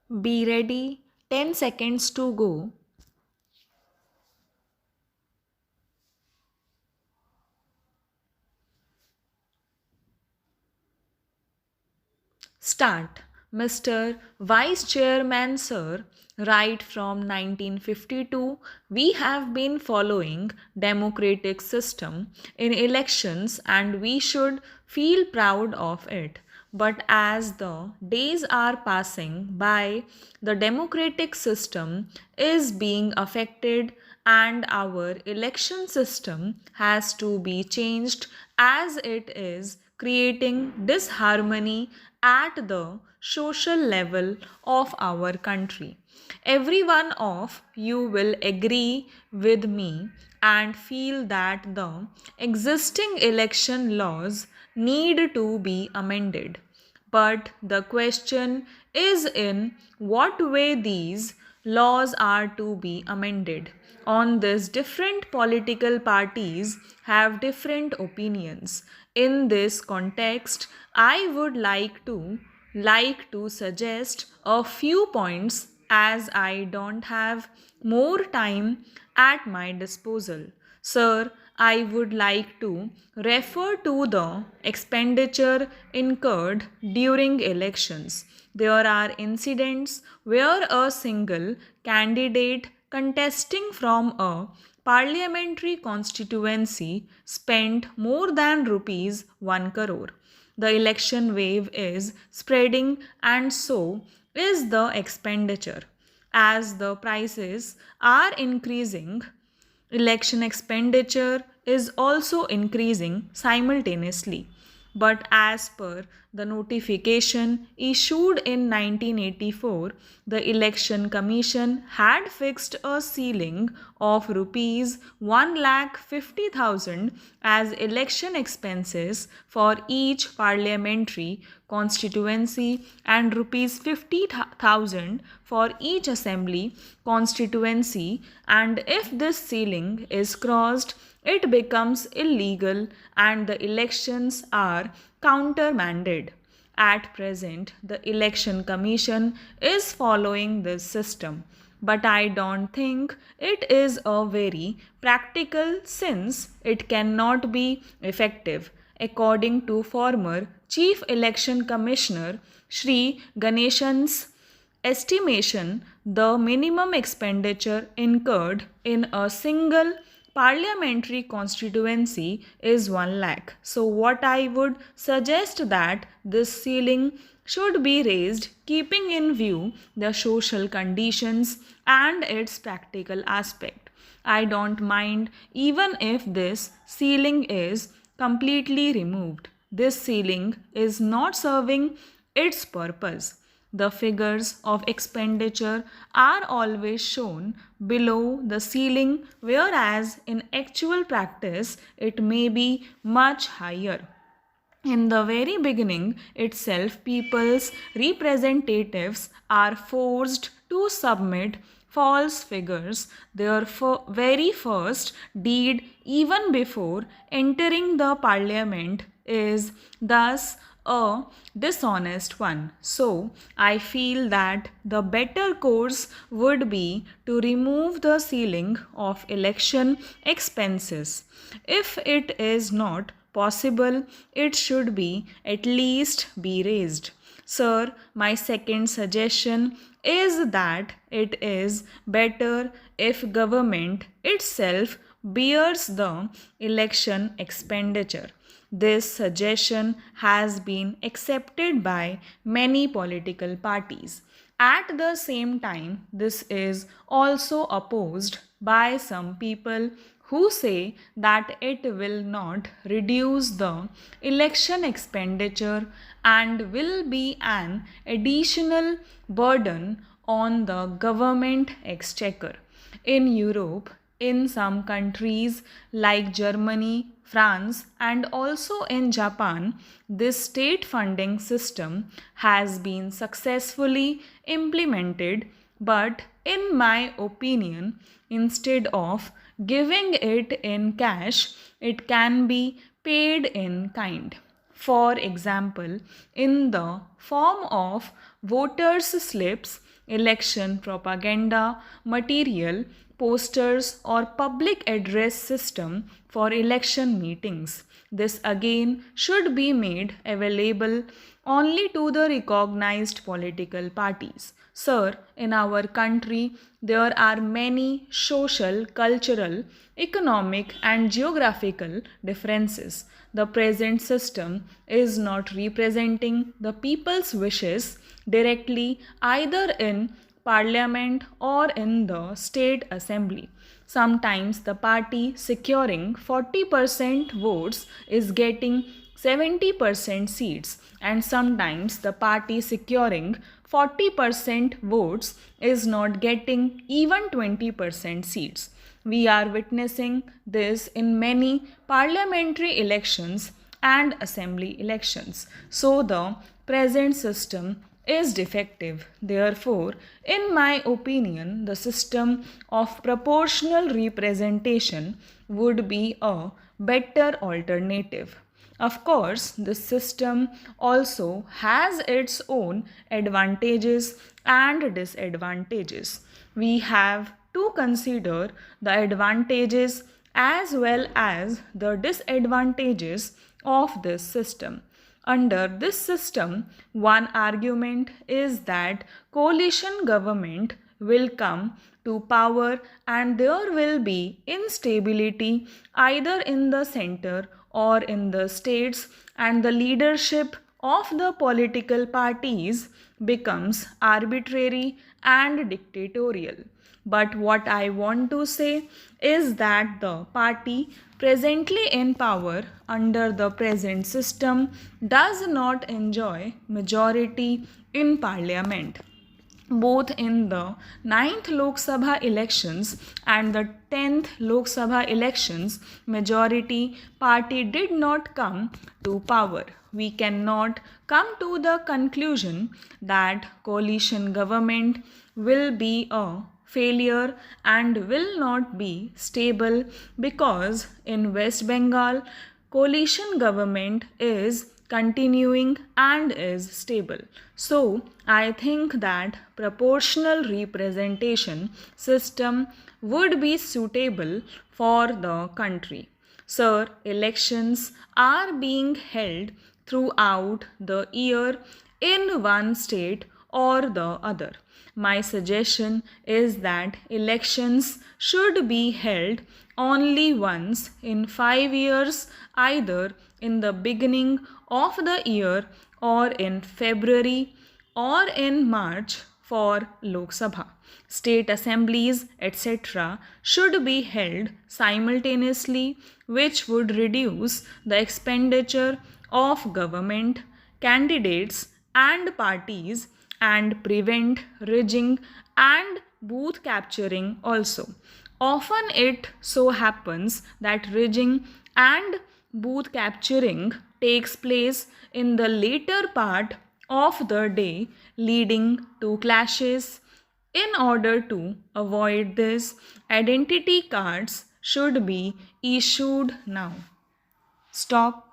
Be ready, 10 seconds to go. Start. Mr. Vice Chairman Sir, right from 1952, we have been following democratic system in elections and we should feel proud of it. But as the days are passing by, the democratic system is being affected and our election system has to be changed as it is creating disharmony at the social level of our country. Every one of you will agree with me and feel that the existing election laws need to be amended. But the question is in what way these laws are to be amended. On this, different political parties have different opinions. In this context, I would like to suggest a few points as I don't have more time at my disposal. Sir, I would like to refer to the expenditure incurred during elections. There are incidents where a single candidate contesting from a parliamentary constituency spent more than rupees 1 crore. The election wave is spreading and so is the expenditure. As the prices are increasing, election expenditure is also increasing simultaneously. But as per the notification issued in 1984, the Election Commission had fixed a ceiling of rupees 1,50,000 as election expenses for each parliamentary constituency and rupees 50,000 for each assembly constituency, and if this ceiling is crossed it becomes illegal and the elections are countermanded. At present, the Election Commission is following this system, but I don't think it is a very practical since it cannot be effective. According to former Chief Election Commissioner Sri Ganeshan's estimation, the minimum expenditure incurred in a single parliamentary constituency is 1 lakh. So what I would suggest that this ceiling should be raised keeping in view the social conditions and its practical aspect. I don't mind even if this ceiling is completely removed. This ceiling is not serving its purpose. The figures of expenditure are always shown below the ceiling, whereas in actual practice it may be much higher. In the very beginning itself, people's representatives are forced to submit false figures, their very first deed even before entering the parliament is thus a dishonest one. So, I feel that the better course would be to remove the ceiling of election expenses. If it is not possible, it should be at least be raised. Sir, my second suggestion is that it is better if government itself bears the election expenditure. This suggestion has been accepted by many political parties. At the same time, this is also opposed by some people who say that it will not reduce the election expenditure and will be an additional burden on the government exchequer. In Europe, in some countries like Germany, France, and also in Japan, this state funding system has been successfully implemented. But in my opinion, instead of giving it in cash, it can be paid in kind. For example, in the form of voters' slips election propaganda material, posters, or public address system for election meetings. This again should be made available only to the recognized political parties. Sir, in our country, there are many social, cultural, economic, and geographical differences. The present system is not representing the people's wishes directly either in parliament or in the state assembly. Sometimes the party securing 40% votes is getting 70% seats, and sometimes the party securing 40% votes is not getting even 20% seats. We are witnessing this in many parliamentary elections and assembly elections. So the present system is defective. Therefore, in my opinion, the system of proportional representation would be a better alternative. Of course, this system also has its own advantages and disadvantages. We have to consider the advantages as well as the disadvantages of this system. Under this system, one argument is that coalition government will come to power and there will be instability either in the center or in the states, and the leadership of the political parties becomes arbitrary and dictatorial. But what I want to say is that the party presently in power under the present system does not enjoy majority in parliament. Both in the 9th Lok Sabha elections and the 10th Lok Sabha elections, majority party did not come to power. We cannot come to the conclusion that coalition government will be a failure and will not be stable, because in West Bengal, coalition government is continuing and is stable. So, I think that proportional representation system would be suitable for the country. Sir, elections are being held throughout the year in one state or the other. My suggestion is that elections should be held only once in 5 years, either in the beginning of the year or in February or in March for Lok Sabha. State assemblies, etc., should be held simultaneously, which would reduce the expenditure of government, candidates, and parties and prevent rigging and booth capturing also. Often it so happens that rigging and booth capturing takes place in the later part of the day, leading to clashes. In order to avoid this, identity cards should be issued now. Stop.